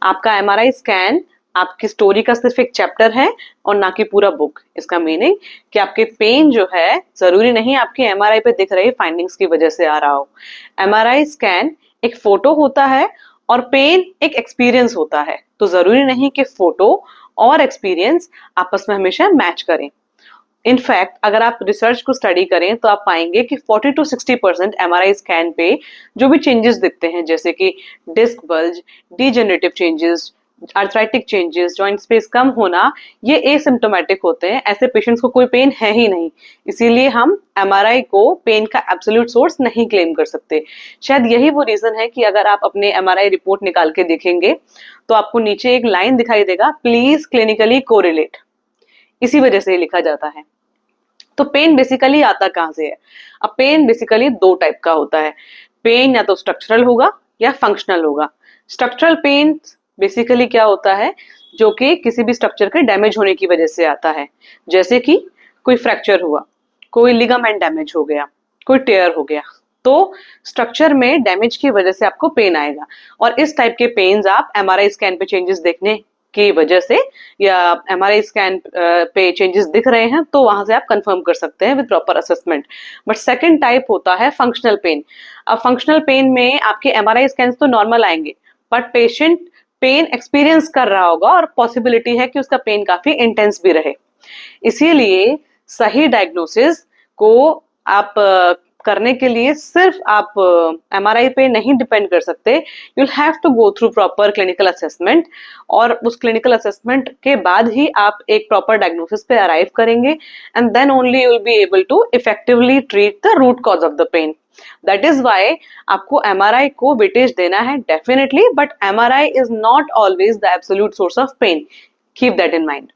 आपका MRI scan आपकी story का सिर्फ एक चैप्टर है और ना कि पूरा बुक। इसका मीनिंग कि आपके पेन जो है जरूरी नहीं आपके एमआरआई पे दिख रही फाइंडिंग्स की वजह से आ रहा हो। एमआरआई स्कैन एक फोटो होता है और पेन एक एक्सपीरियंस होता है, तो जरूरी नहीं कि फोटो और एक्सपीरियंस आपस में हमेशा मैच करें। इनफैक्ट अगर आप रिसर्च को स्टडी करें तो आप पाएंगे कि 40 to 60% एमआरआई स्कैन पे जो भी चेंजेस दिखते हैं, जैसे कि disc bulge, degenerative changes, arthritic changes, joint space कम होना, ये एसिम्प्टोमेटिक होते हैं। ऐसे पेशेंट्स को कोई पेन है ही नहीं, इसीलिए हम एमआरआई को पेन का एब्सोल्यूट सोर्स नहीं क्लेम कर सकते। शायद यही वो रीजन है कि अगर आप अपने एमआरआई रिपोर्ट निकाल के देखेंगे तो आपको नीचे एक लाइन दिखाई देगा, प्लीज क्लिनिकली कोरिलेट। इसी वजह से लिखा जाता है। तो पेन बेसिकली आता कहां से है? अब पेन बेसिकली दो टाइप का होता है। पेन या तो स्ट्रक्चरल होगा या फंक्शनल होगा। स्ट्रक्चरल पेन बेसिकली क्या होता है, जो कि किसी भी स्ट्रक्चर के डैमेज होने की वजह से आता है, जैसे कि कोई फ्रैक्चर हुआ, कोई लिगामेंट डैमेज हो गया, कोई टेयर हो गया, तो स्ट्रक्चर में डैमेज की वजह से आपको पेन आएगा। और इस टाइप के पेन्स आप एमआरआई स्कैन पे चेंजेस देखने की वजह से या एमआरआई स्कैन पे चेंजेस दिख रहे हैं तो वहां से आप कंफर्म कर सकते हैं with proper assessment. But second type होता है फंक्शनल पेन। अब फंक्शनल पेन में आपके एमआरआई स्कैन तो नॉर्मल आएंगे, बट पेशेंट पेन एक्सपीरियंस कर रहा होगा और पॉसिबिलिटी है कि उसका पेन काफी इंटेंस भी रहे। इसीलिए सही डायग्नोसिस को आप करने के लिए सिर्फ आप एमआरआई पे नहीं डिपेंड कर सकते। You will have to go through proper clinical assessment, और उस क्लिनिकल असेसमेंट के बाद ही आप एक प्रॉपर डायग्नोसिस पे अराइव करेंगे, and then only you will be able to effectively treat the root cause of the pain. That is why आपको एमआरआई को वेटेज देना है definitely, but MRI is not always the absolute source of pain. Keep that in mind.